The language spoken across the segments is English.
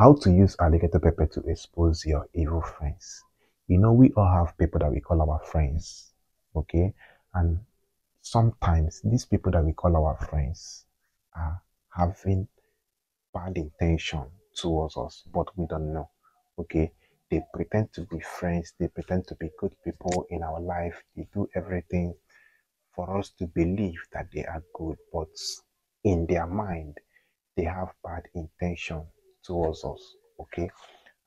How to use alligator pepper to expose your evil friends. You know, we all have people that we call our friends, okay? And sometimes these people that we call our friends are having bad intention towards us, but we don't know, okay? They pretend to be friends, they pretend to be good people in our life, they do everything for us to believe that they are good, but in their mind, they have bad intention towards us, okay?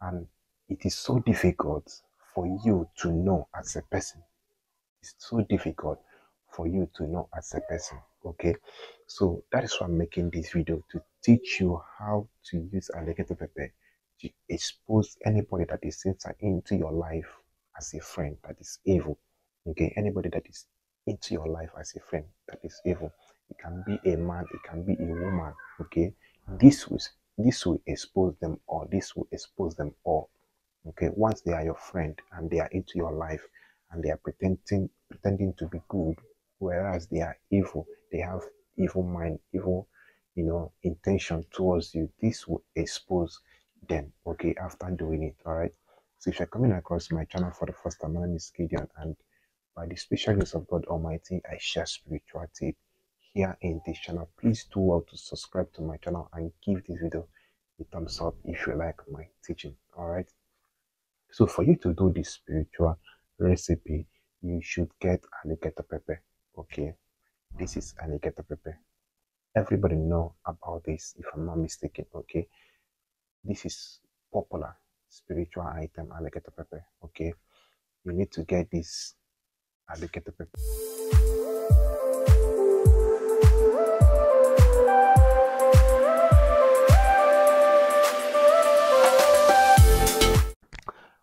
And it is so difficult for you to know as a person. It's so difficult for you to know as a person, okay? So that is why I'm making this video, to teach you how to use alligator pepper to expose anybody that is into your life as a friend that is evil, okay? Anybody that is into your life as a friend that is evil. It can be a man, it can be a woman, okay? This will expose them, or this will expose them all, okay? Once they are your friend and they are into your life and they are pretending to be good, whereas they are evil, they have evil mind, evil, intention towards you. This will expose them, okay, after doing it. All right. So if you're coming across my channel for the first time, my name is Gideon, and by the special grace of God Almighty, I share spiritual tip here in this channel. Please do well to subscribe to my channel and give this video a thumbs up if you like my teaching. All right. So for you to do this spiritual recipe, you should get alligator pepper. Okay, this is alligator pepper. Everybody know about this, if I'm not mistaken. Okay, this is popular spiritual item, alligator pepper. Okay, you need to get this alligator pepper.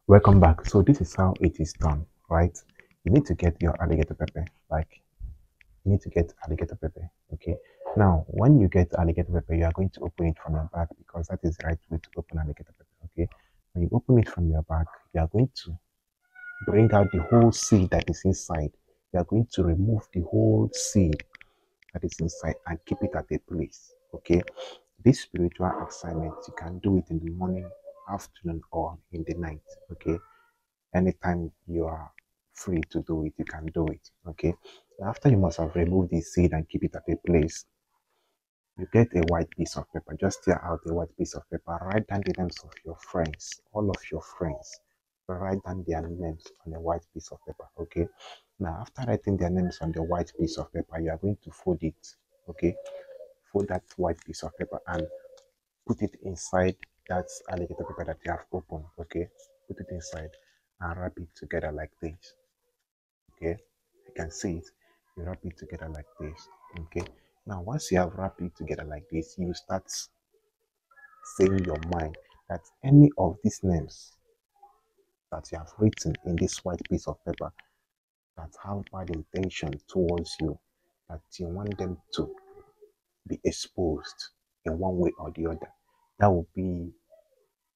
Welcome back. So this is how it is done, right? You need to get your alligator pepper, like you need to get alligator pepper. Okay, now when you get alligator pepper, you are going to open it from your bag, because that is the right way to open alligator pepper. Okay, when you open it from your bag, you are going to bring out the whole seed that is inside. You are going to remove the whole seed that is inside and keep it at a place. Okay, this spiritual assignment, you can do it in the morning, afternoon, or in the night. Okay, anytime you are free to do it, you can do it. Okay, after you must have removed the seed and keep it at a place, you get a white piece of paper. Just tear out a white piece of paper, write down the names of your friends, all of your friends. Write down their names on a white piece of paper. Okay, now after writing their names on the white piece of paper, you are going to fold it. Okay, fold that white piece of paper and put it inside that alligator paper that you have opened. Okay, put it inside and wrap it together like this. Okay, you can see it. You wrap it together like this. Okay, now once you have wrapped it together like this, you start saying your mind that any of these names that you have written in this white piece of paper that have bad intention towards you, that you want them to be exposed in one way or the other, that will be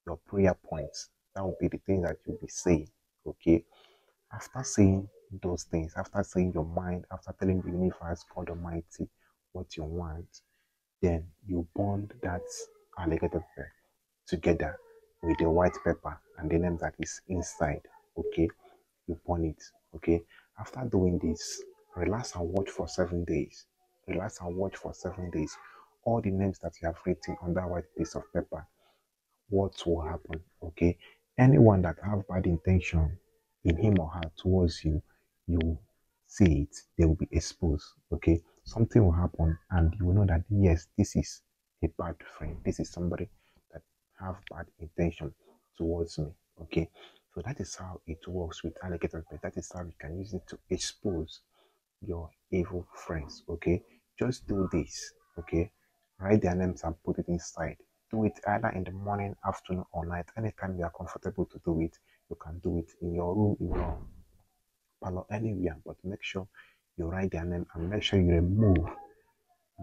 your prayer points. That will be the thing that you'll be saying. Okay, after saying those things, after saying your mind, after telling the universe, God Almighty, what you want, then you bond that alligator pepper together with the white pepper and the name that is inside. Okay, you bond it. Okay, after doing this, relax and watch for 7 days. Relax and watch for 7 days. All the names that you have written on that white piece of paper, what will happen? Okay, anyone that have bad intention in him or her towards you, you see it, they will be exposed. Okay, something will happen and you will know that yes, this is a bad friend, this is somebody that have bad intention towards me. Okay, so that is how it works with alligator pepper. That is how you can use it to expose your evil friends. Okay, just do this. Okay, write their names and put it inside. Do it either in the morning, afternoon, or night. Anytime you are comfortable to do it, you can do it in your room, in your parlor, anywhere. But make sure you write their name and make sure you remove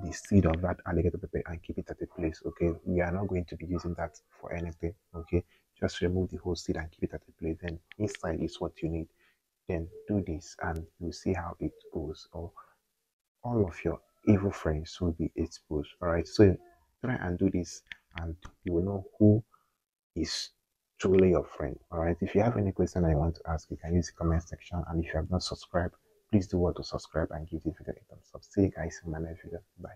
the seed of that alligator pepper and keep it at a place. Okay, we are not going to be using that for anything. Okay, just remove the whole seed and keep it at a place. Then inside is what you need. Then do this and you see how it goes. Or all of your evil friends will be exposed. All right, so try and do this and you will know who is truly your friend. All right. If you have any question that you want to ask, you can use the comment section. And if you have not subscribed, please do want to subscribe and give this video a thumbs up. See you guys in my next video. Bye.